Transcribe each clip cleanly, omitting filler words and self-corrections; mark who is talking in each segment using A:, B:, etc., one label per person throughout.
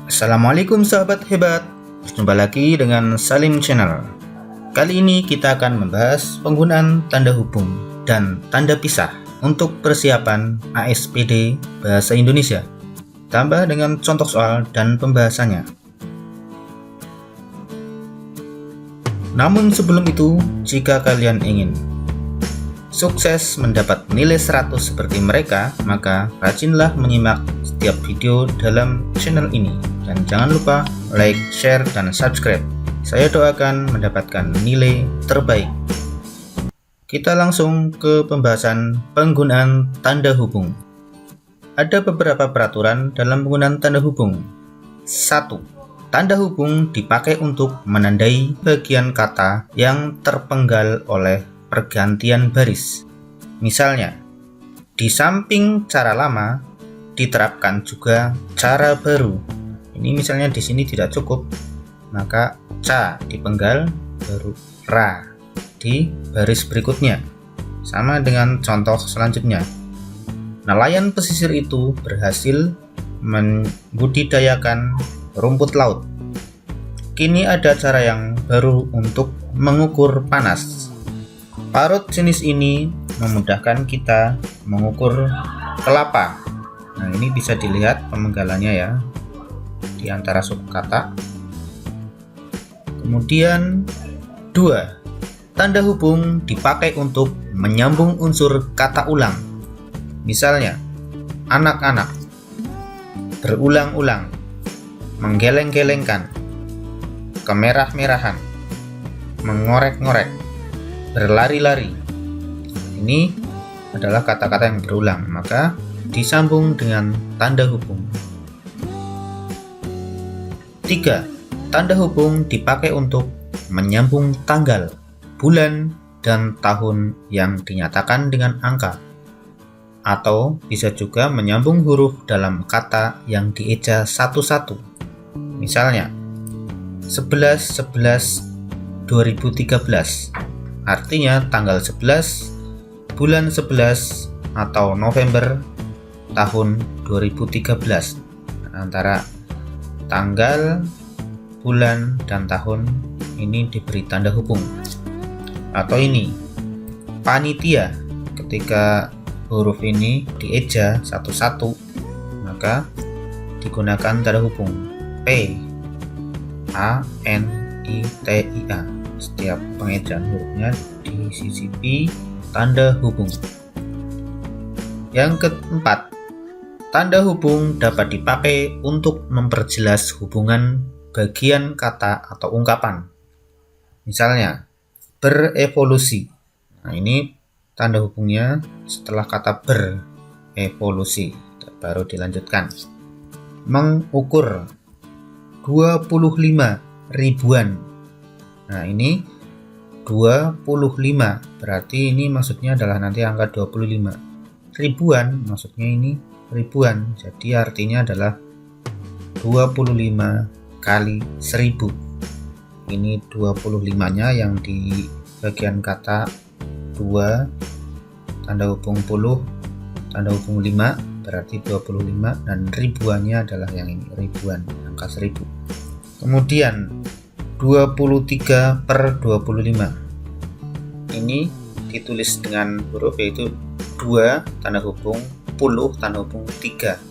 A: Assalamualaikum sahabat hebat, berjumpa lagi dengan Salim Channel. Kali ini kita akan membahas penggunaan tanda hubung dan tanda pisah untuk persiapan ASPD Bahasa Indonesia, tambah dengan contoh soal dan pembahasannya. Namun sebelum itu, jika kalian ingin sukses mendapat nilai 100 seperti mereka, maka rajinlah menyimak setiap video dalam channel ini. Dan jangan lupa like, share, dan subscribe. Saya doakan mendapatkan nilai terbaik. Kita langsung ke pembahasan penggunaan tanda hubung. Ada beberapa peraturan dalam penggunaan tanda hubung. 1. Tanda hubung dipakai untuk menandai bagian kata yang terpenggal oleh pergantian baris. Misalnya, di samping cara lama, diterapkan juga cara baru. Ini misalnya di sini tidak cukup, maka ca dipenggal, baru ra di baris berikutnya. Sama dengan contoh selanjutnya. Nelayan pesisir itu berhasil membudidayakan rumput laut. Kini ada cara yang baru untuk mengukur panas. Parut jenis ini memudahkan kita mengukur kelapa. Nah, ini bisa dilihat pemenggalannya ya, di antara suku kata. Kemudian 2. Tanda hubung dipakai untuk menyambung unsur kata ulang. Misalnya, anak-anak, berulang-ulang, menggeleng-gelengkan, kemerah-merahan, mengorek-ngorek, berlari-lari. Ini adalah kata-kata yang berulang, maka disambung dengan tanda hubung. 3. Tanda hubung dipakai untuk menyambung tanggal, bulan, dan tahun yang dinyatakan dengan angka. Atau bisa juga menyambung huruf dalam kata yang dieja satu-satu. Misalnya, 11/11/2013, artinya tanggal 11, bulan 11, atau November tahun 2013. Antara tanggal, bulan, dan tahun ini diberi tanda hubung. Atau ini, panitia, ketika huruf ini dieja satu-satu, maka digunakan tanda hubung P, A, N, I, T, I, A. Setiap pengejaan hurufnya disisipi tanda hubung. Yang keempat, tanda hubung dapat dipakai untuk memperjelas hubungan bagian kata atau ungkapan. Misalnya, berevolusi. Nah, ini tanda hubungnya setelah kata berevolusi. Baru dilanjutkan. Mengukur, 25 ribuan. Nah, ini 25, berarti ini maksudnya adalah nanti angka 25. Ribuan maksudnya ini ribuan, jadi artinya adalah 25 kali 1000. Ini 25-nya yang di bagian kata 2, tanda hubung puluh, tanda hubung 5, berarti 25, dan ribuannya adalah yang ini, ribuan, angka 1000. Kemudian 23/25. Ini ditulis dengan huruf yaitu 2 tanda hubung, puluh tanda hubung 3.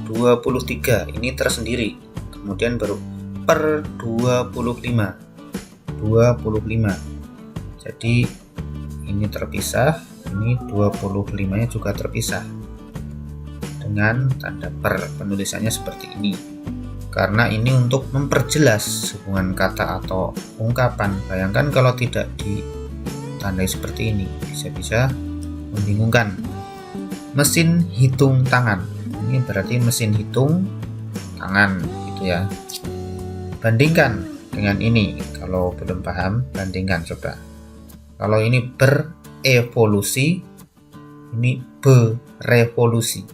A: 23 ini tersendiri. Kemudian baru per 25. 25. Jadi ini terpisah, ini 25-nya juga terpisah dengan tanda per. Penulisannya seperti ini. Karena ini untuk memperjelas hubungan kata atau ungkapan. Bayangkan kalau tidak ditandai seperti ini, bisa-bisa membingungkan. Mesin hitung tangan, ini berarti mesin hitung tangan gitu ya. Bandingkan dengan ini, kalau belum paham bandingkan coba. Kalau ini berevolusi, ini berevolusi.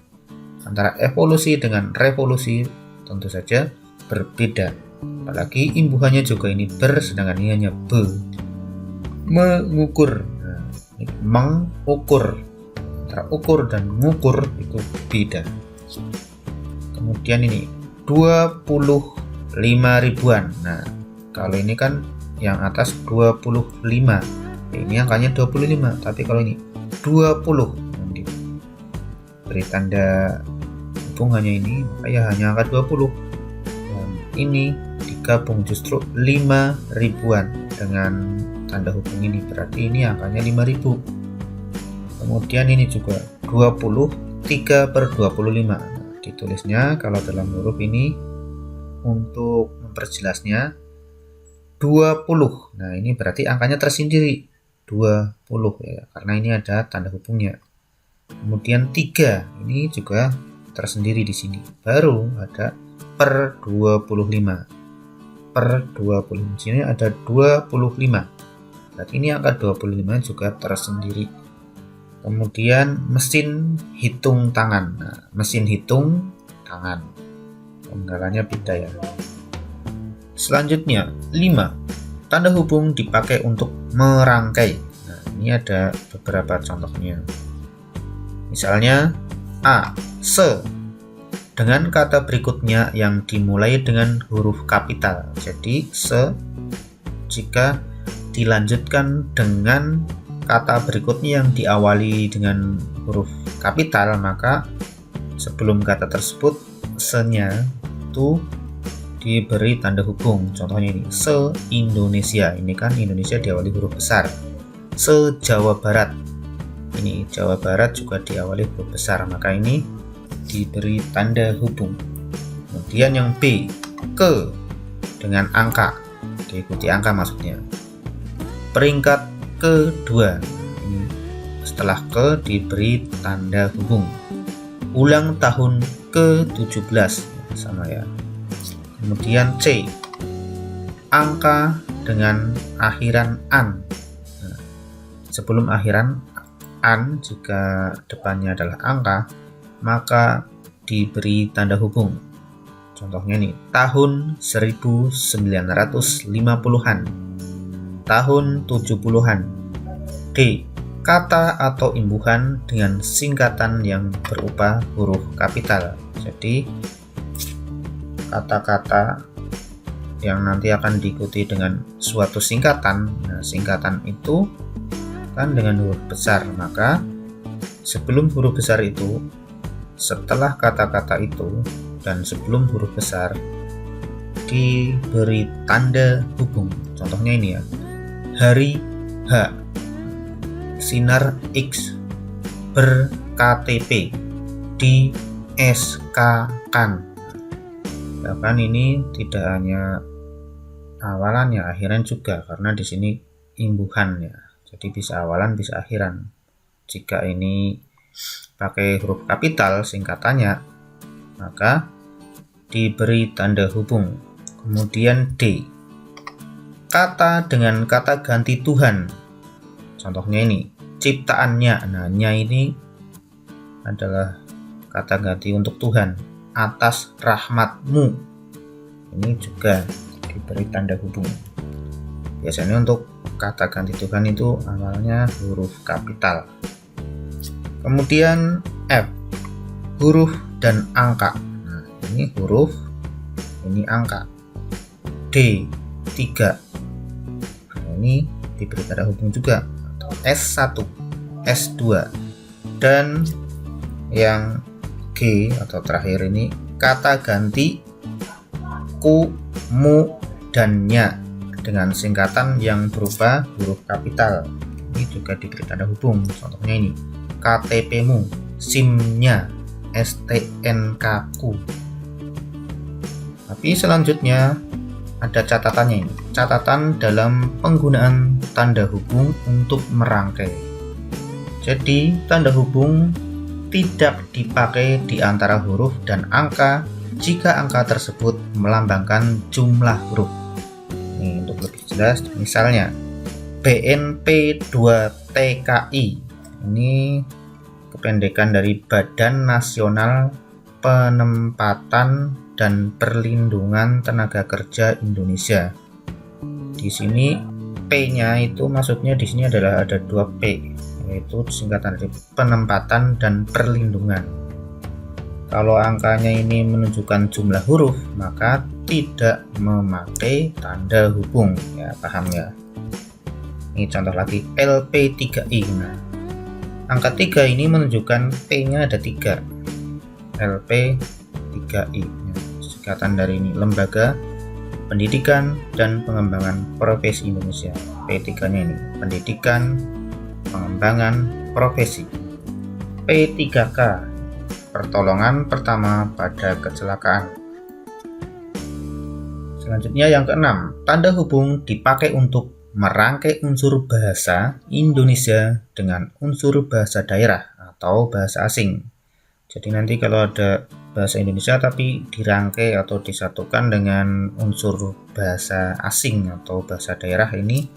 A: Antara evolusi dengan revolusi tentu saja berbeda, apalagi imbuhannya juga ini ber, sedangkan ini hanya be. Mengukur, nah, ini mengukur, antara ukur dan ngukur itu beda. Kemudian ini 25 ribuan. Nah, kalau ini kan yang atas 25. Ini angkanya 25, tapi kalau ini 20. Nanti beri tanda hubung hanya ini, maka ya hanya angka 20. Dan ini digabung justru 5 ribuan dengan tanda hubung ini, berarti ini angkanya 5000. Kemudian ini juga 23/25. Nah, ditulisnya kalau dalam huruf ini untuk memperjelasnya 20. Nah, ini berarti angkanya tersendiri 20 ya, karena ini ada tanda hubungnya. Kemudian 3 ini juga tersendiri di sini. Baru ada per 25. Per 25 sini ada 25. Berarti ini angka 25 juga tersendiri. Kemudian mesin hitung tangan. Nah, mesin hitung tangan. Penggalannya beda ya. Selanjutnya 5. Tanda hubung dipakai untuk merangkai. Nah, ini ada beberapa contohnya. Misalnya A. Se. Dengan kata berikutnya yang dimulai dengan huruf kapital. Jadi se jika dilanjutkan dengan kata berikutnya yang diawali dengan huruf kapital, maka sebelum kata tersebut se-nya itu diberi tanda hubung. Contohnya ini, se-Indonesia. Ini kan Indonesia diawali huruf besar. Se-Jawa Barat. Ini Jawa Barat juga diawali huruf besar, maka ini diberi tanda hubung. Kemudian yang B, ke dengan angka, diikuti angka maksudnya. Peringkat kedua, ini setelah ke diberi tanda hubung. Ulang tahun ke-17, sama ya. Kemudian C, angka dengan akhiran an. Nah, sebelum akhiran an, jika depannya adalah angka, maka diberi tanda hubung. Contohnya nih, tahun 1950-an, tahun 70-an. D, kata atau imbuhan dengan singkatan yang berupa huruf kapital. Jadi kata-kata yang nanti akan diikuti dengan suatu singkatan. Nah, singkatan itu kan dengan huruf besar, maka sebelum huruf besar itu, setelah kata-kata itu, dan sebelum huruf besar diberi tanda hubung. Contohnya ini ya, hari H, sinar X, ber-KTP, di SK-kan. Bahkan ini tidak hanya awalannya, akhiran juga, karena di sini imbuhannya. Jadi bisa awalan, bisa akhiran. Jika ini pakai huruf kapital singkatannya, maka diberi tanda hubung. Kemudian D, kata dengan kata ganti Tuhan. Contohnya ini, ciptaannya. Nah, nya ini adalah kata ganti untuk Tuhan. Atas rahmatmu. Ini juga diberi tanda hubung. Biasanya untuk kata ganti Tuhan itu awalnya huruf kapital. Kemudian F, huruf dan angka. Nah, ini huruf, ini angka. D, 3. Nah, ini diberi tanda hubung juga. S1, S2. Dan yang G atau terakhir ini kata ganti ku, mu, dan nya dengan singkatan yang berupa huruf kapital. Ini juga diberi tanda hubung. Contohnya ini, KTP-mu, SIM-nya, STNK-ku. Tapi selanjutnya ada catatannya ini. Catatan dalam penggunaan tanda hubung untuk merangkai. Jadi tanda hubung tidak dipakai di antara huruf dan angka jika angka tersebut melambangkan jumlah huruf. Ini untuk lebih jelas, misalnya BNP2TKI. Ini kependekan dari Badan Nasional Penempatan dan Perlindungan Tenaga Kerja Indonesia. Di sini P-nya itu maksudnya di sini adalah ada 2 P, yaitu singkatan dari penempatan dan perlindungan. Kalau angkanya ini menunjukkan jumlah huruf, maka tidak memakai tanda hubung, ya paham ya. Ini contoh lagi, LP3I. Nah, angka 3 ini menunjukkan P-nya ada 3. LP3I. Singkatan dari ini, Lembaga Pendidikan dan Pengembangan Profesi Indonesia. P3-nya ini, Pendidikan Pengembangan Profesi. P3K, pertolongan pertama pada kecelakaan. Selanjutnya yang keenam, tanda hubung dipakai untuk merangkai unsur bahasa Indonesia dengan unsur bahasa daerah atau bahasa asing. Jadi nanti kalau ada bahasa Indonesia tapi dirangkai atau disatukan dengan unsur bahasa asing atau bahasa daerah, ini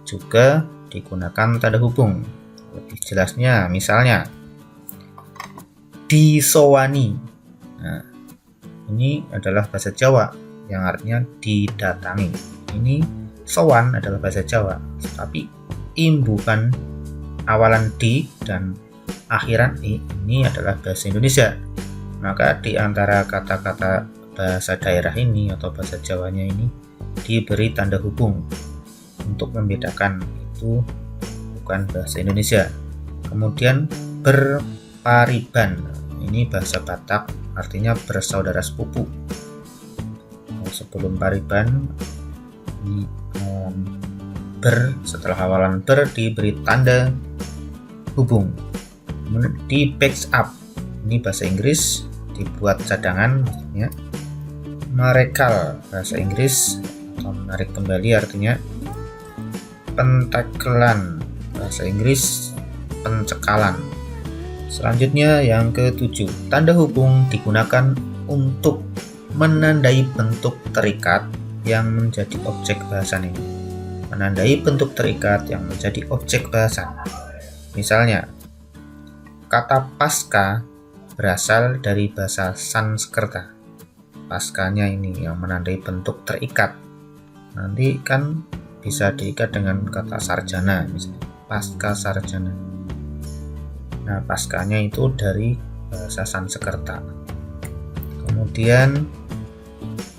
A: juga digunakan tanda hubung. Lebih jelasnya misalnya disowani. Nah, ini adalah bahasa Jawa yang artinya didatangi. Ini sowan adalah bahasa Jawa, tapi imbuhan awalan di dan akhiran i ini adalah bahasa Indonesia. Maka di antara kata-kata bahasa daerah ini atau bahasa Jawanya ini diberi tanda hubung untuk membedakan itu bukan bahasa Indonesia. Kemudian berpariban. Ini bahasa Batak, artinya bersaudara sepupu. Sebelum pariban, ini setelah awalan ber diberi tanda hubung. Kemudian di backs up, ini bahasa Inggris, dibuat cadangan maksudnya. Merekal, bahasa Inggris, atau menarik kembali artinya. Pentakelan, bahasa Inggris, pencekalan. Selanjutnya yang ke-7, tanda hubung digunakan untuk menandai bentuk terikat yang menjadi objek bahasan ini. Menandai bentuk terikat yang menjadi objek bahasan. Misalnya, kata pasca berasal dari bahasa Sanskerta. Paskanya ini yang menandai bentuk terikat. Nanti kan bisa diikat dengan kata sarjana, misalnya pasca sarjana. Nah, paskanya itu dari bahasa Sanskerta. Kemudian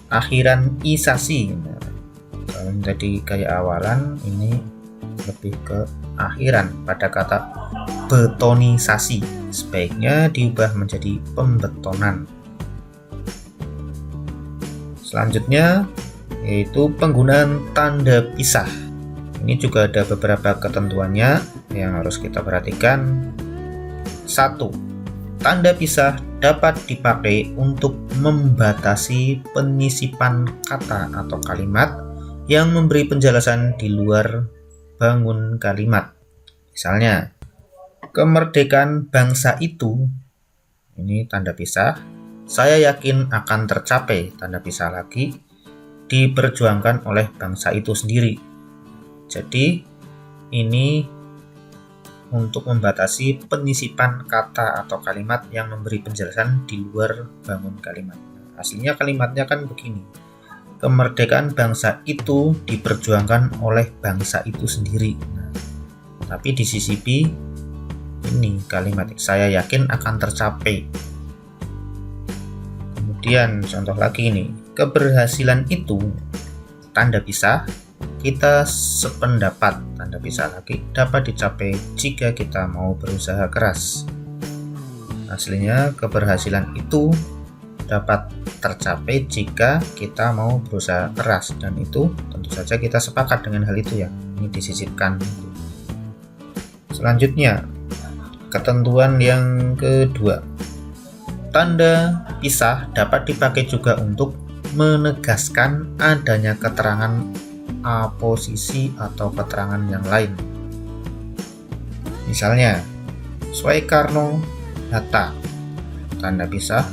A: akhiran isasi. Nah, kalau tadi kayak awalan, ini lebih ke akhiran pada kata betonisasi. Sebaiknya diubah menjadi pembetonan. Selanjutnya yaitu penggunaan tanda pisah. Ini juga ada beberapa ketentuannya yang harus kita perhatikan. 1. Tanda pisah dapat dipakai untuk membatasi penyisipan kata atau kalimat yang memberi penjelasan di luar bangun kalimat. Misalnya, kemerdekaan bangsa itu, ini tanda pisah, saya yakin akan tercapai, tanda pisah lagi, diperjuangkan oleh bangsa itu sendiri. Jadi, ini untuk membatasi penyisipan kata atau kalimat yang memberi penjelasan di luar bangun kalimat. Aslinya kalimatnya kan begini, kemerdekaan bangsa itu diperjuangkan oleh bangsa itu sendiri. Nah, tapi disisipi ini kalimat saya yakin akan tercapai. Kemudian contoh lagi ini, keberhasilan itu, tanda pisah, kita sependapat, tanda pisah lagi, dapat dicapai jika kita mau berusaha keras. Aslinya keberhasilan itu dapat tercapai jika kita mau berusaha keras, dan itu tentu saja kita sepakat dengan hal itu ya. Ini disisipkan. Selanjutnya, ketentuan yang kedua, tanda pisah dapat dipakai juga untuk menegaskan adanya keterangan aposisi atau keterangan yang lain. Misalnya, Soekarno Hatta, tanda pisah,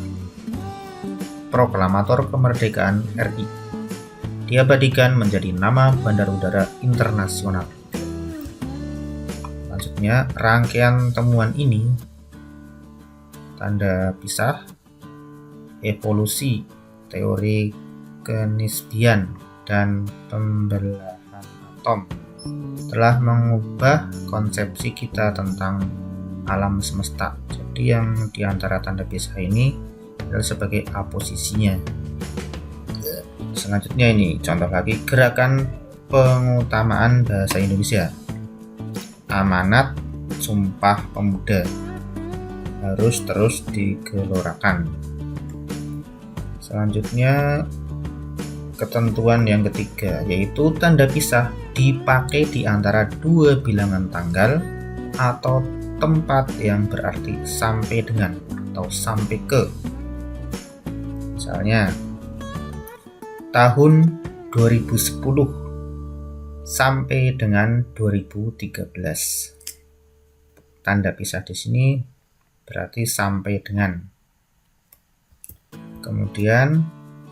A: proklamator kemerdekaan RI, diabadikan menjadi nama bandar udara internasional. Selanjutnya, rangkaian temuan ini, tanda pisah, evolusi, teori kenisbian, dan pembelahan atom telah mengubah konsepsi kita tentang alam semesta. Jadi yang diantara tanda pisah ini L sebagai A posisinya. Selanjutnya ini contoh lagi gerakan pengutamaan bahasa Indonesia. Amanat Sumpah Pemuda harus terus digelorakan. Selanjutnya ketentuan yang ketiga, yaitu tanda pisah dipakai di antara dua bilangan tanggal atau tempat yang berarti sampai dengan atau sampai ke. Misalnya tahun 2010 sampai dengan 2013. Tanda pisah di sini berarti sampai dengan. Kemudian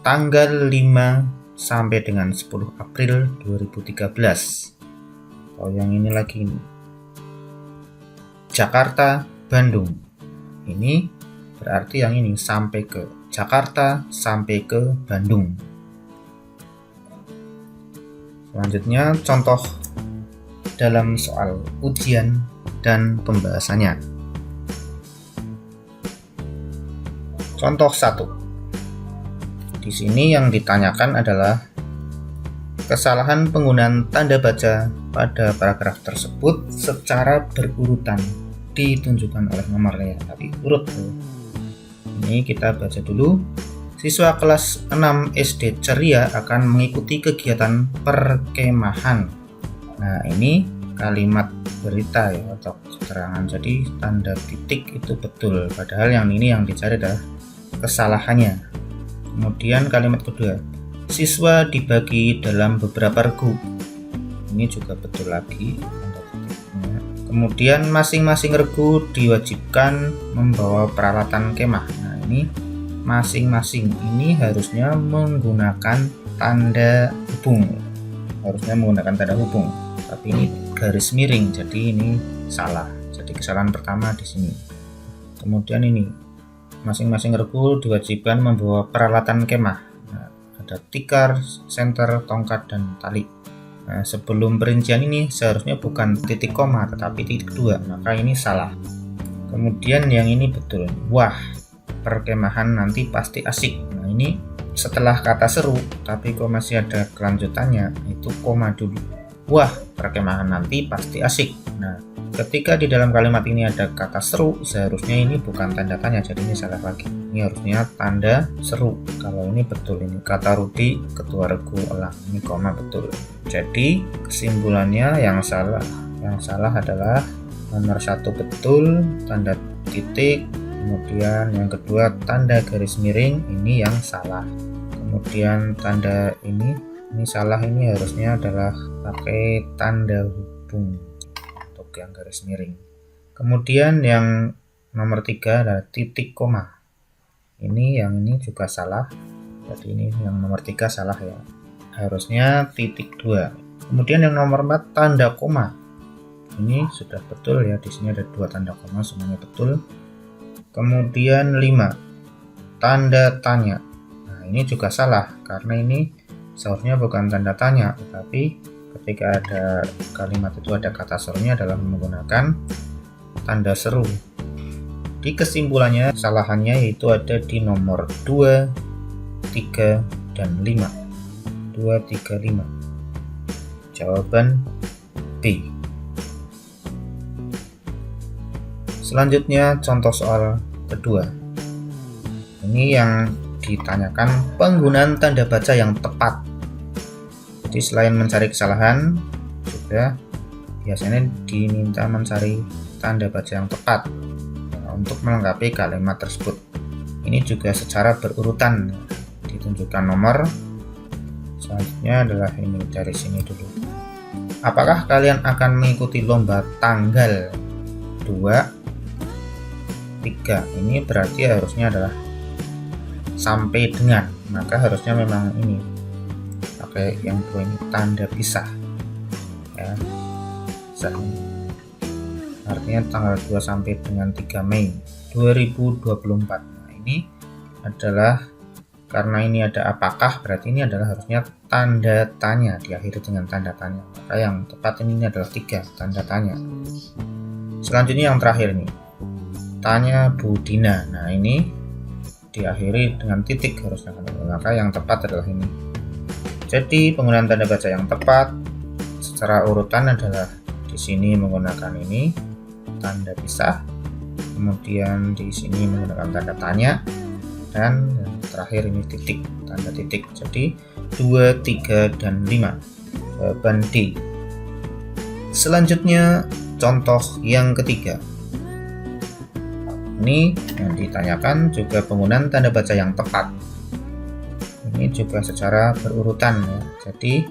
A: tanggal 5 sampai dengan 10 April 2013. Oh, yang ini lagi ini. Jakarta, Bandung. Ini berarti yang ini sampai ke Jakarta sampai ke Bandung. Selanjutnya contoh dalam soal ujian dan pembahasannya. Contoh 1. Di sini yang ditanyakan adalah kesalahan penggunaan tanda baca pada paragraf tersebut secara berurutan ditunjukkan oleh nomornya, tapi urut. Ini kita baca dulu. Siswa kelas 6 SD ceria akan mengikuti kegiatan perkemahan. Nah, ini kalimat berita ya atau keterangan. Jadi tanda titik itu betul, padahal yang ini yang dicari adalah kesalahannya. Kemudian kalimat kedua, siswa dibagi dalam beberapa regu. Ini juga betul lagi. Kemudian masing-masing regu diwajibkan membawa peralatan kemah. Nah, ini masing-masing ini harusnya menggunakan tanda hubung. Tapi ini garis miring, jadi ini salah. Jadi kesalahan pertama di sini. Kemudian ini masing-masing regu diwajibkan membawa peralatan kemah. Nah, ada tikar, senter, tongkat, dan tali. Nah, sebelum perincian ini seharusnya bukan titik koma tetapi titik 2, maka ini salah. Kemudian yang ini betul. Wah, perkemahan nanti pasti asik. Nah, ini setelah kata seru tapi kok masih ada kelanjutannya, itu koma dulu. Wah, perkemahan nanti pasti asik. Nah, ketika di dalam kalimat ini ada kata seru, seharusnya ini bukan tanda tanya, jadi ini salah lagi. Ini harusnya tanda seru. Kalau ini betul, ini kata Rudi, ketua regu elang. Ini koma betul. Jadi kesimpulannya yang salah. Yang salah adalah nomor 1 betul, tanda titik. Kemudian yang kedua tanda garis miring, ini yang salah. Kemudian tanda ini salah, ini harusnya adalah pakai tanda hubung untuk yang garis miring. Kemudian yang nomor 3 adalah titik koma. Yang ini juga salah. Jadi ini yang nomor 3 salah ya. Harusnya titik 2. Kemudian yang nomor 4 tanda koma. Ini sudah betul ya, di sini ada 2 tanda koma, semuanya betul. Kemudian 5 tanda tanya. Nah, ini juga salah karena ini seharusnya bukan tanda tanya, tetapi ketika ada kalimat itu ada kata serunya adalah menggunakan tanda seru. Di kesimpulannya kesalahannya yaitu ada di nomor 2, 3, dan 5. 2, 3, 5. Jawaban B. Selanjutnya contoh soal kedua. Ini yang ditanyakan penggunaan tanda baca yang tepat. Jadi selain mencari kesalahan, juga biasanya diminta mencari tanda baca yang tepat untuk melengkapi kalimat tersebut. Ini juga secara berurutan, ditunjukkan nomor. Selanjutnya adalah ini dari sini dulu. Apakah kalian akan mengikuti lomba tanggal 2, 3? Ini berarti harusnya adalah sampai dengan, maka harusnya memang ini pakai yang 2 ini tanda pisah ya. Artinya tanggal 2 sampai dengan 3 Mei 2024. Nah, ini adalah karena ini ada apakah, berarti ini adalah harusnya tanda tanya, diakhiri dengan tanda tanya. Maka yang tepat ini adalah 3 tanda tanya. Selanjutnya yang terakhir nih, tanya Bu Dina. Nah, ini diakhiri dengan titik harusnya, maka yang tepat adalah ini. Jadi penggunaan tanda baca yang tepat secara urutan adalah di sini menggunakan ini tanda pisah, kemudian di sini menggunakan tanda tanya, dan yang terakhir ini titik, tanda titik. Jadi 2, 3, dan 5. Jawaban D. Selanjutnya contoh yang ketiga. Ini yang ditanyakan juga penggunaan tanda baca yang tepat. Ini juga secara berurutan ya. Jadi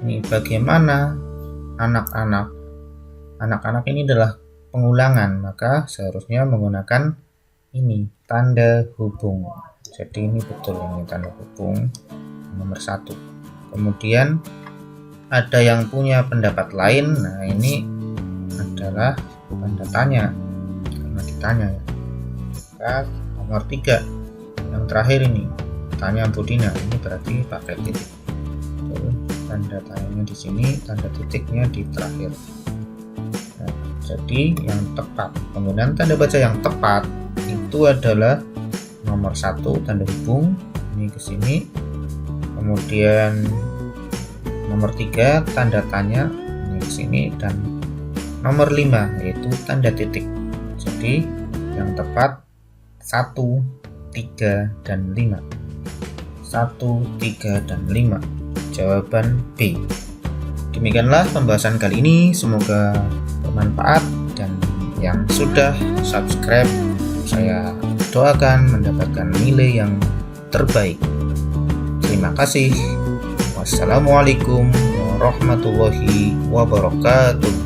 A: ini bagaimana anak-anak ini adalah pengulangan, maka seharusnya menggunakan ini tanda hubung. Jadi ini betul, ini tanda hubung nomor 1. Kemudian ada yang punya pendapat lain. Nah, ini adalah tanda tanya karena ditanya ya. Maka nomor 3 yang terakhir ini tanya Budina, ini berarti pakai titik. Tanda tanyanya di sini, tanda titiknya di terakhir. Nah, jadi yang tepat, penggunaan tanda baca yang tepat itu adalah nomor 1 tanda hubung ini ke sini, kemudian nomor 3 tanda tanya ini ke sini, dan nomor 5 yaitu tanda titik. Jadi yang tepat 1, 3, dan 5. 1, 3, dan 5. Jawaban B. Demikianlah pembahasan kali ini, semoga bermanfaat, dan yang sudah subscribe saya doakan mendapatkan nilai yang terbaik. Terima kasih. Wassalamualaikum warahmatullahi wabarakatuh.